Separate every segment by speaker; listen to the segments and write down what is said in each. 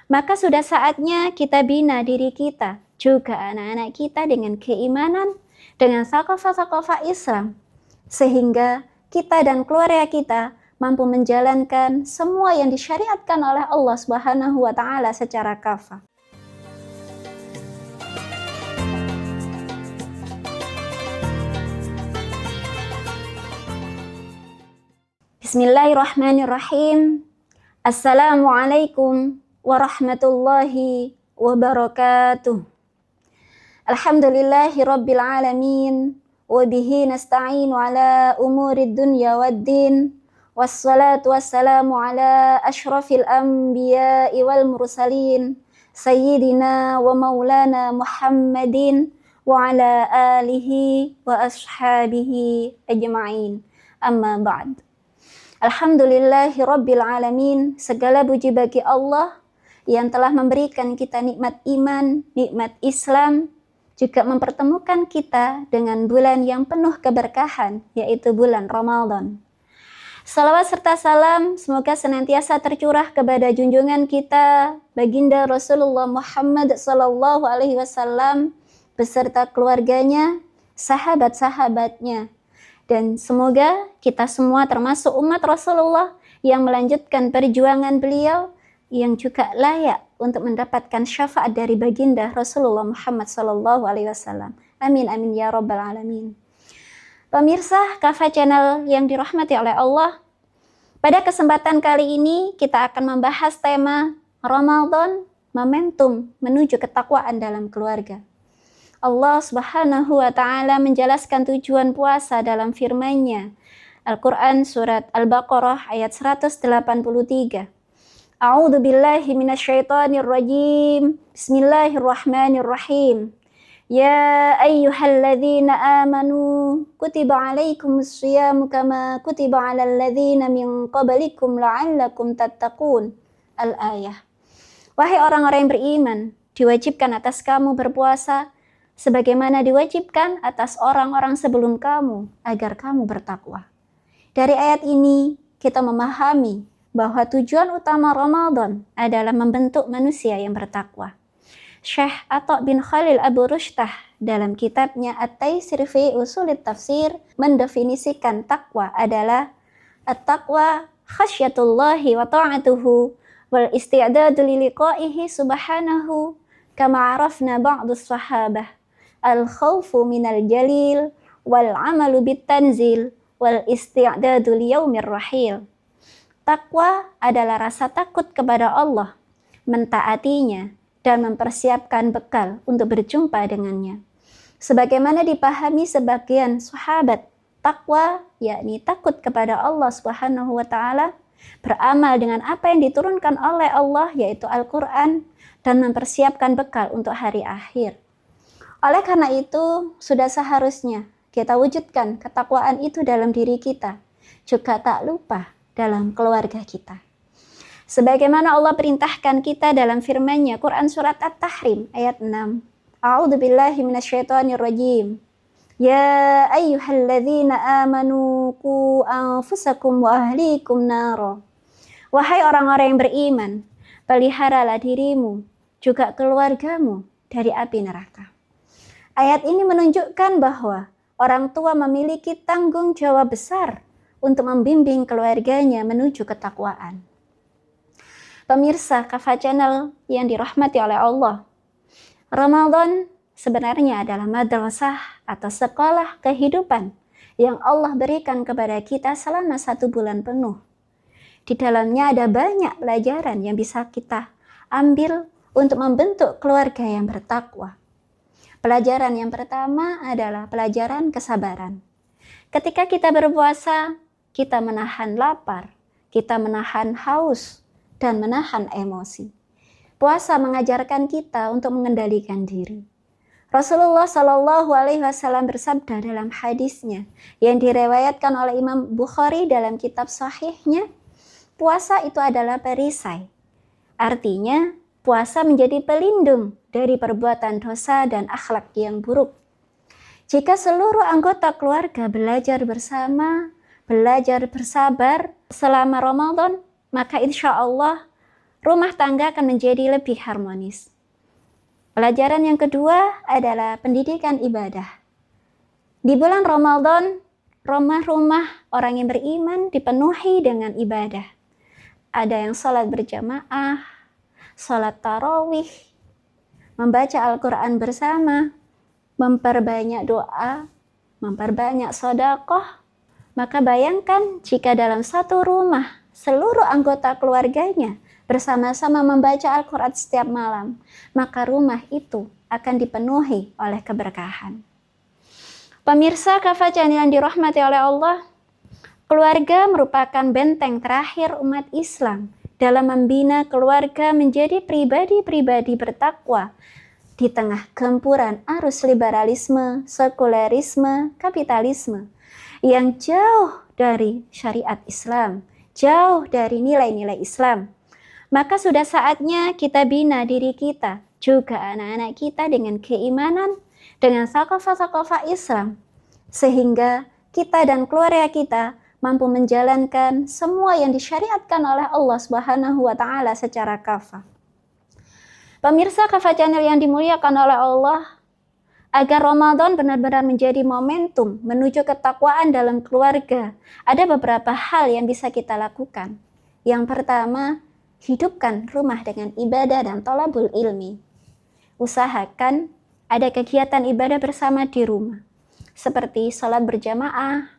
Speaker 1: Maka sudah saatnya kita bina diri kita, juga anak-anak kita dengan keimanan, dengan thaqafah-thaqafah Islam, sehingga kita dan keluarga kita mampu menjalankan semua yang disyariatkan oleh Allah Subhanahu wa taala secara kafah. Bismillahirrahmanirrahim. Assalamualaikum warahmatullahi wabarakatuh. Alhamdulillahi rabbil alamin, wa bihi nasta'inu ala umurid dunya waddin, wassalatu wassalamu ala ashrafil anbiya'i wal mursalin, sayyidina wa maulana Muhammadin wa ala alihi wa ashabihi ajma'in. Amma ba'd. Alhamdulillahi rabbil alamin, segala puji bagi Allah yang telah memberikan kita nikmat iman, nikmat Islam, juga mempertemukan kita dengan bulan yang penuh keberkahan, yaitu bulan Ramadan. Salawat serta salam semoga senantiasa tercurah kepada junjungan kita, baginda Rasulullah Muhammad sallallahu alaihi wasallam beserta keluarganya, sahabat-sahabatnya. Dan semoga kita semua termasuk umat Rasulullah yang melanjutkan perjuangan beliau yang juga layak untuk mendapatkan syafaat dari baginda Rasulullah Muhammad SAW. Amin amin ya rabbal alamin. Pemirsa Kafah Channel yang dirahmati oleh Allah, pada kesempatan kali ini kita akan membahas tema Ramadan, momentum menuju ketakwaan dalam keluarga. Allah Subhanahu wa taala menjelaskan tujuan puasa dalam firman-Nya. Al-Qur'an surat Al-Baqarah ayat 183. A'udzu billahi minasyaitonir rajim. Bismillahirrahmanirrahim. Ya ayyuhalladzina amanu kutiba alaikumus shiyamu kama kutiba 'alal ladzina min qablikum la'allakum tattaqun. Al-ayah. Wahai orang-orang yang beriman, diwajibkan atas kamu berpuasa sebagaimana diwajibkan atas orang-orang sebelum kamu agar kamu bertakwa. Dari ayat ini kita memahami bahwa tujuan utama Ramadan adalah membentuk manusia yang bertakwa. Syekh Atha bin Khalil Abu Rushtah dalam kitabnya At-Taisir fi Usulit Tafsir mendefinisikan takwa adalah at-taqwa khasyatullahi wa ta'atuhu wal isti'dadu li liqa'ihi subhanahu kama arafna ba'dus sahabah al-khawfu minal jalil wal amalu bit-tanzil wal isti'dadu liyaumir rahil. Takwa adalah rasa takut kepada Allah, mentaatinya, dan mempersiapkan bekal untuk berjumpa dengannya. Sebagaimana dipahami sebagian sahabat, takwa yakni takut kepada Allah Subhanahu wa taala, beramal dengan apa yang diturunkan oleh Allah yaitu Al-Qur'an, dan mempersiapkan bekal untuk hari akhir. Oleh karena itu, sudah seharusnya kita wujudkan ketakwaan itu dalam diri kita, juga tak lupa dalam keluarga kita. Sebagaimana Allah perintahkan kita dalam firman-Nya, Quran surat At-Tahrim ayat 6. A'udzu billahi minasyaitonir rajim. Ya ayyuhalladzina amanu qu anfusakum wa ahlikum nara. Wahai orang-orang yang beriman, peliharalah dirimu juga keluargamu dari api neraka. Ayat ini menunjukkan bahwa orang tua memiliki tanggung jawab besar untuk membimbing keluarganya menuju ketakwaan. Pemirsa Kafah Channel yang dirahmati oleh Allah, Ramadan sebenarnya adalah madrasah atau sekolah kehidupan yang Allah berikan kepada kita selama 1 bulan penuh. Di dalamnya ada banyak pelajaran yang bisa kita ambil untuk membentuk keluarga yang bertakwa. Pelajaran yang pertama adalah pelajaran kesabaran. Ketika kita berpuasa, kita menahan lapar, kita menahan haus, dan menahan emosi. Puasa mengajarkan kita untuk mengendalikan diri. Rasulullah Shallallahu Alaihi Wasallam bersabda dalam hadisnya yang direwayatkan oleh Imam Bukhari dalam kitab Sahihnya, puasa itu adalah perisai. Artinya, puasa menjadi pelindung dari perbuatan dosa dan akhlak yang buruk. Jika seluruh anggota keluarga belajar bersama, belajar bersabar selama Ramadan, maka insya Allah rumah tangga akan menjadi lebih harmonis. Pelajaran yang kedua adalah pendidikan ibadah. Di bulan Ramadan, rumah-rumah orang yang beriman dipenuhi dengan ibadah. Ada yang sholat berjamaah, sholat tarawih, membaca Al-Quran bersama, memperbanyak doa, memperbanyak sedekah. Maka bayangkan jika dalam satu rumah, seluruh anggota keluarganya bersama-sama membaca Al-Quran setiap malam, maka rumah itu akan dipenuhi oleh keberkahan. Pemirsa Kafah Channel yang dirahmati oleh Allah, keluarga merupakan benteng terakhir umat Islam dalam membina keluarga menjadi pribadi-pribadi bertakwa di tengah gempuran arus liberalisme, sekulerisme, kapitalisme yang jauh dari syariat Islam, jauh dari nilai-nilai Islam. Maka sudah saatnya kita bina diri kita, juga anak-anak kita dengan keimanan, dengan thaqafah-thaqafah Islam, sehingga kita dan keluarga kita mampu menjalankan semua yang disyariatkan oleh Allah Subhanahu wa taala secara kafah. Pemirsa Kafah Channel yang dimuliakan oleh Allah, agar Ramadan benar-benar menjadi momentum menuju ketakwaan dalam keluarga, ada beberapa hal yang bisa kita lakukan. Yang pertama, hidupkan rumah dengan ibadah dan thalabul ilmi. Usahakan ada kegiatan ibadah bersama di rumah, seperti sholat berjamaah,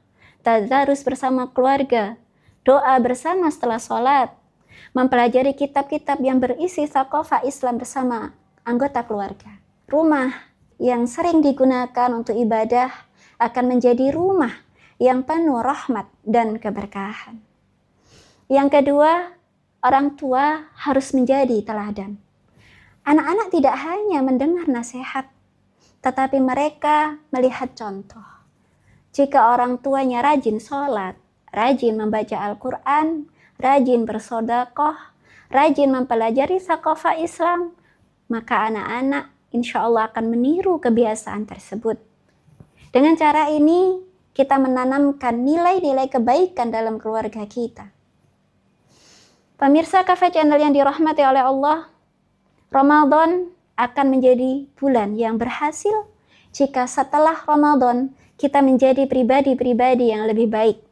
Speaker 1: tadarus bersama keluarga, doa bersama setelah sholat, mempelajari kitab-kitab yang berisi thaqafah Islam bersama anggota keluarga. Rumah yang sering digunakan untuk ibadah akan menjadi rumah yang penuh rahmat dan keberkahan. Yang kedua, orang tua harus menjadi teladan. Anak-anak tidak hanya mendengar nasihat, tetapi mereka melihat contoh. Jika orang tuanya rajin sholat, rajin membaca Al-Quran, rajin bersedekah, rajin mempelajari thaqafah Islam, maka anak-anak insya Allah akan meniru kebiasaan tersebut. Dengan cara ini, kita menanamkan nilai-nilai kebaikan dalam keluarga kita. Pemirsa Kafah Channel yang dirahmati oleh Allah, Ramadan akan menjadi bulan yang berhasil jika setelah Ramadan kita menjadi pribadi-pribadi yang lebih baik.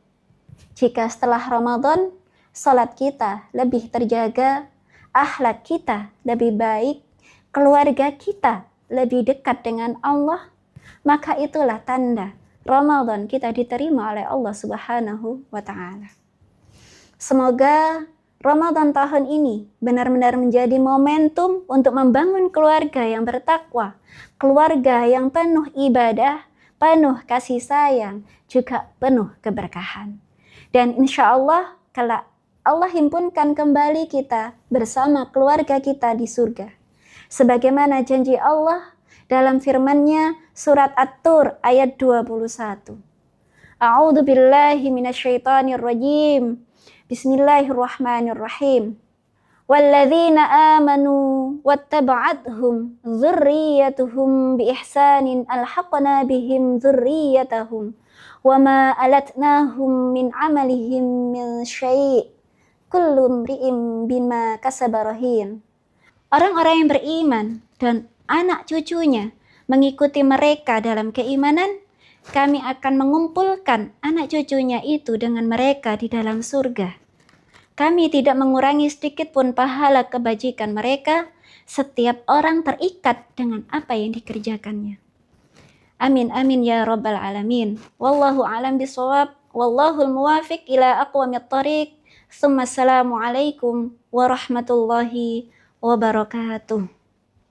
Speaker 1: Jika setelah Ramadan, salat kita lebih terjaga, akhlak kita lebih baik, keluarga kita lebih dekat dengan Allah, maka itulah tanda Ramadan kita diterima oleh Allah Subhanahu wa taala. Semoga Ramadan tahun ini benar-benar menjadi momentum untuk membangun keluarga yang bertakwa, keluarga yang penuh ibadah, penuh kasih sayang, juga penuh keberkahan. Dan insya Allah, kalau Allah himpunkan kembali kita bersama keluarga kita di surga. Sebagaimana janji Allah dalam firman-Nya surat At-Tur ayat 21. A'udzu billahi minasyaitonir rajim. Bismillahirrahmanirrahim. Walladzina amanu wattaba'athum dzurriyyatuhum biihsanin alhaqna bihim dzurriyyatahum wama alatnahum min amalihim min syai' kullu imri'in bima kasaba rahin. Orang-orang yang beriman dan anak cucunya mengikuti mereka dalam keimanan, kami akan mengumpulkan anak cucunya itu dengan mereka di dalam surga. Kami tidak mengurangi sedikit pun pahala kebajikan mereka. Setiap orang terikat dengan apa yang dikerjakannya. Amin amin ya rabbal alamin. Wallahu alam bisawab. Wallahul muwafiq ila aqwamit thariq. Assalamualaikum warahmatullahi wabarakatuh.